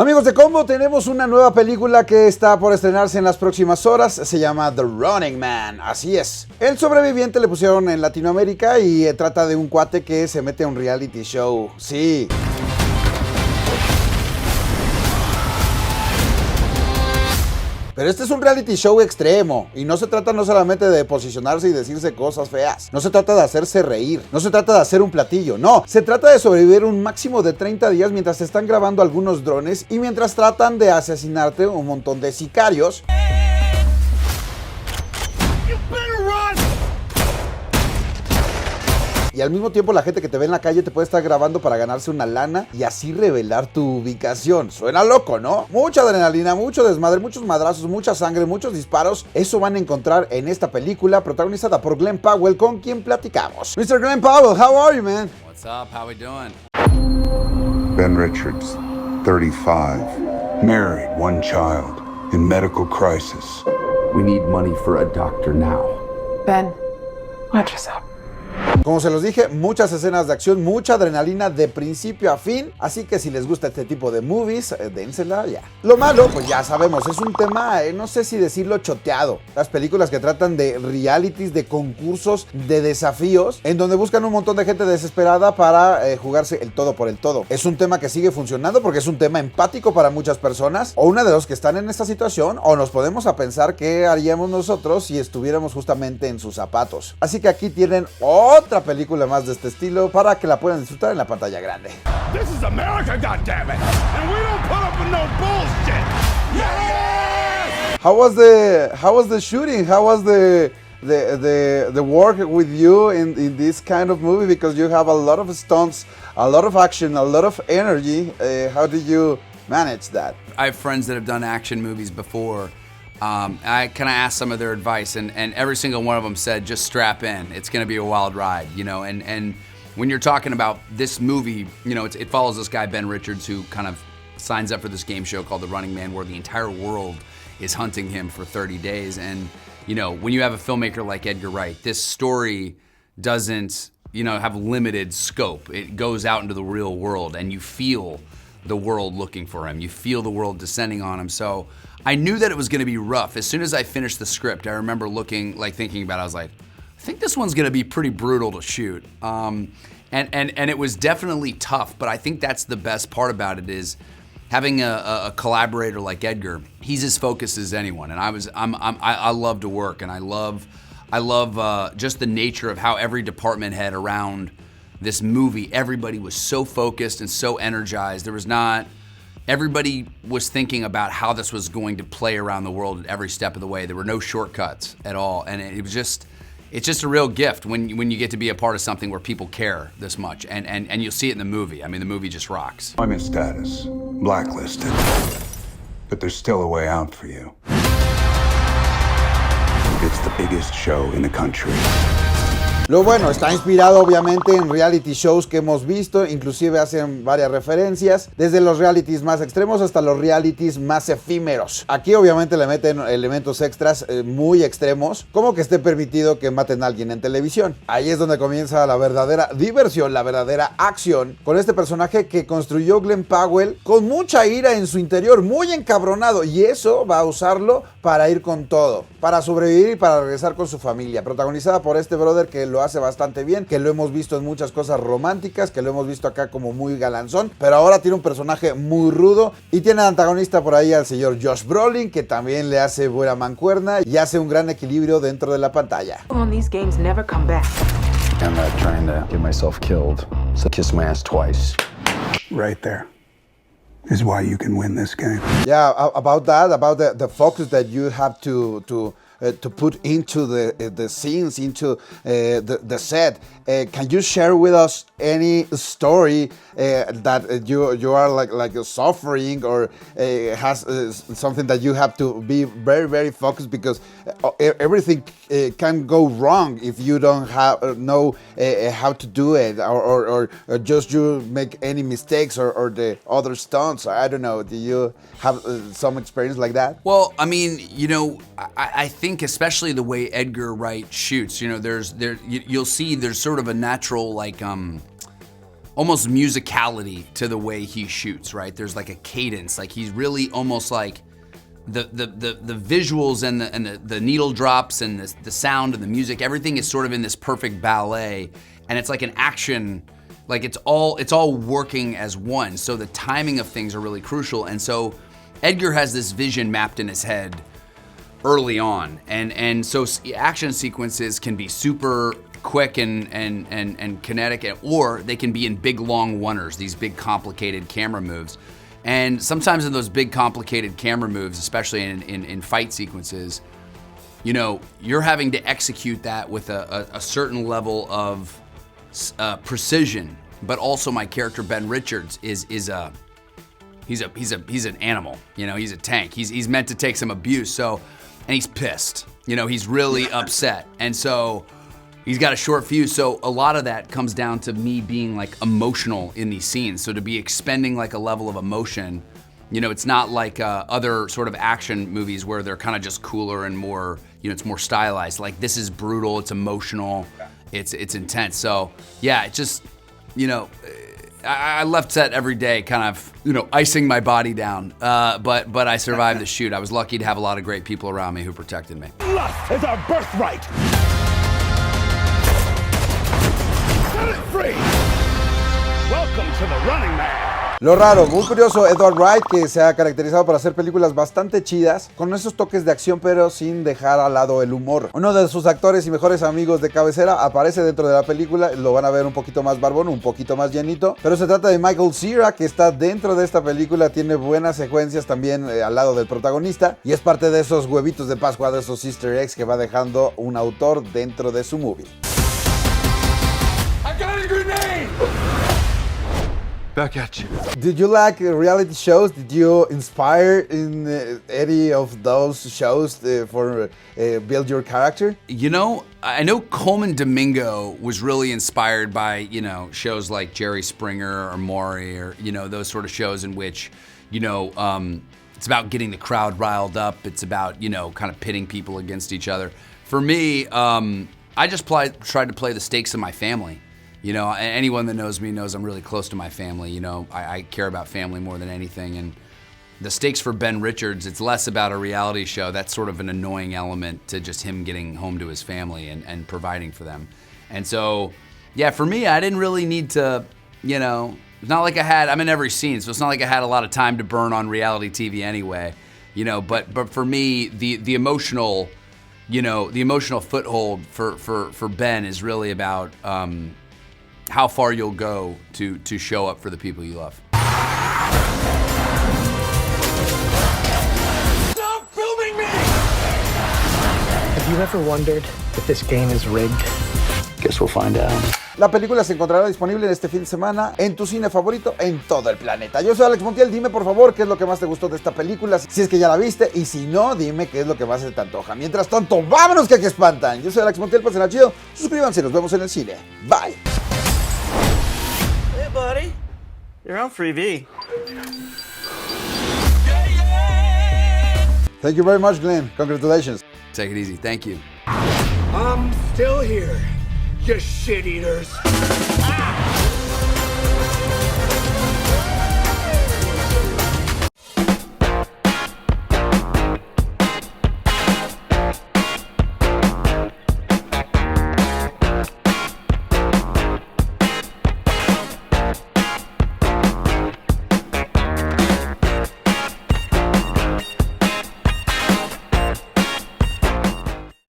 Amigos de Combo, tenemos una nueva película que está por estrenarse en las próximas horas. Se llama The Running Man, así es. El Sobreviviente le pusieron en Latinoamérica y trata de un cuate que se mete a un reality show. Sí. Pero este es un reality show extremo y no se trata no solamente de posicionarse y decirse cosas feas. No se trata de hacerse reír. No se trata de hacer un platillo. No, se trata de sobrevivir un máximo de 30 días mientras se están grabando algunos drones y mientras tratan de asesinarte un montón de sicarios. Y al mismo tiempo la gente que te ve en la calle te puede estar grabando para ganarse una lana y así revelar tu ubicación. Suena loco, ¿no? Mucha adrenalina, mucho desmadre, muchos madrazos, mucha sangre, muchos disparos. Eso van a encontrar en esta película protagonizada por Glen Powell, con quien platicamos. Mr. Glen Powell, how are you, man? What's up? How we doing? Ben Richards, 35, married, one child, in medical crisis. We need money for a doctor now. Ben, watch us up. Como se los dije, muchas escenas de acción, mucha adrenalina de principio a fin, así que si les gusta este tipo de movies, dénsela ya. Lo malo, pues ya sabemos, es un tema, no sé si decirlo, choteado. Las películas que tratan de realities, de concursos, de desafíos, en donde buscan un montón de gente desesperada para jugarse el todo por el todo. Es un tema que sigue funcionando porque es un tema empático para muchas personas, o una de los que están en esta situación, o nos podemos a pensar qué haríamos nosotros si estuviéramos justamente en sus zapatos. Así que aquí tienen otra película más de este estilo para que la puedan disfrutar en la pantalla grande. This is America, goddammit, and we don't put up with no bullshit. Yeah! How was the shooting? How was the work with you in this kind of movie? Because you have a lot of stunts, a lot of action, a lot of energy. How did you manage that? I have friends that have done action movies before. I kind of asked some of their advice, and every single one of them said, just strap in. It's going to be a wild ride, you know. And when you're talking about this movie, you know, it follows this guy, Ben Richards, who kind of signs up for this game show called The Running Man, where the entire world is hunting him for 30 days. And, you know, when you have a filmmaker like Edgar Wright, this story doesn't, you know, have limited scope. It goes out into the real world, and you feel the world looking for him. You feel the world descending on him. So I knew that it was gonna be rough. As soon as I finished the script, I remember thinking about it, I was like, I think this one's gonna be pretty brutal to shoot. And it was definitely tough, but I think that's the best part about it is having a collaborator like Edgar. He's as focused as anyone, and I love to work, and I love just the nature of how every department head around this movie, everybody was so focused and so energized. Everybody was thinking about how this was going to play around the world at every step of the way. There were no shortcuts at all, and it's just a real gift when you get to be a part of something where people care this much, and you'll see it in the movie. I mean, the movie just rocks. I'm in status, blacklisted, but there's still a way out for you. It's the biggest show in the country. Lo bueno, está inspirado obviamente en reality shows que hemos visto, inclusive hacen varias referencias, desde los realities más extremos hasta los realities más efímeros. Aquí obviamente le meten elementos extras muy extremos, como que esté permitido que maten a alguien en televisión. Ahí es donde comienza la verdadera diversión, la verdadera acción, con este personaje que construyó Glen Powell con mucha ira en su interior, muy encabronado, y eso va a usarlo para ir con todo, para sobrevivir y para regresar con su familia, protagonizada por este brother que lo hace bastante bien, que lo hemos visto en muchas cosas románticas, que lo hemos visto acá como muy galanzón, pero ahora tiene un personaje muy rudo y tiene de antagonista por ahí al señor Josh Brolin, que también le hace buena mancuerna y hace un gran equilibrio dentro de la pantalla. These games never come back. I'm not trying to get myself killed, so kiss my ass twice. Right there is why you can win this game. Yeah, about that, about the focus that you have to put into the scenes, into the set. Can you share with us any story that you are like suffering, or has something that you have to be very, very focused, because everything can go wrong if you don't know how to do it, or just you make any mistakes, or the other stunts. I don't know. Do you have some experience like that? Well, I mean, you know, I think especially the way Edgar Wright shoots, you know, you'll see there's sort of a natural, like, almost musicality to the way he shoots, right? There's like a cadence, like he's really almost like the visuals and the needle drops and the sound and the music, everything is sort of in this perfect ballet, and it's like an action, like it's all working as one. So the timing of things are really crucial. And so Edgar has this vision mapped in his head early on, and so action sequences can be super quick and kinetic, or they can be in big long oneers, these big complicated camera moves. And sometimes in those big complicated camera moves, especially in fight sequences, you know, you're having to execute that with a certain level of precision. But also my character Ben Richards he's an animal, you know, he's a tank. He's meant to take some abuse, so, and he's pissed, you know, he's really upset. And so he's got a short fuse, so a lot of that comes down to me being like emotional in these scenes. So to be expending like a level of emotion, you know, it's not like other sort of action movies where they're kind of just cooler and more, you know, it's more stylized. Like this is brutal, it's emotional, it's intense. So yeah, it just, you know, I left set every day kind of, you know, icing my body down, but I survived the shoot. I was lucky to have a lot of great people around me who protected me. Lust is our birthright. Set it free. Welcome to the Running Man. Lo raro, muy curioso, Edward Wright, que se ha caracterizado por hacer películas bastante chidas, con esos toques de acción, pero sin dejar al lado el humor. Uno de sus actores y mejores amigos de cabecera aparece dentro de la película, lo van a ver un poquito más barbón, un poquito más llenito, pero se trata de Michael Cera, que está dentro de esta película, tiene buenas secuencias también al lado del protagonista, y es parte de esos huevitos de Pascua, de esos easter eggs que va dejando un autor dentro de su movie. I got a grenade. Back at you. Did you like reality shows? Did you inspire in any of those shows for build your character? You know, I know Coleman Domingo was really inspired by, you know, shows like Jerry Springer or Maury, or, you know, those sort of shows in which, you know, it's about getting the crowd riled up. It's about, you know, kind of pitting people against each other. For me, I just tried to play the stakes of my family. You know, anyone that knows me knows I'm really close to my family. You know, I care about family more than anything. And the stakes for Ben Richards, it's less about a reality show. That's sort of an annoying element to just him getting home to his family and providing for them. And so, yeah, for me, I didn't really need to, you know, it's not like I'm in every scene, so it's not like I had a lot of time to burn on reality TV anyway. You know, but for me, the emotional, you know, the emotional foothold for Ben is really about how far you'll go to show up for the people you love. Stop filming me! Have you ever wondered if this game is rigged? Guess we'll find out. La película se encontrará disponible en este fin de semana en tu cine favorito en todo el planeta. Yo soy Alex Montiel, dime por favor qué es lo que más te gustó de esta película, si es que ya la viste, y si no, dime qué es lo que más se te antoja. Mientras tanto, vámonos que aquí espantan. Yo soy Alex Montiel, pásenla chido, suscríbanse y nos vemos en el cine. Bye. Hey, buddy. You're on freebie. Thank you very much, Glenn. Congratulations. Take it easy. Thank you. I'm still here, you shit eaters.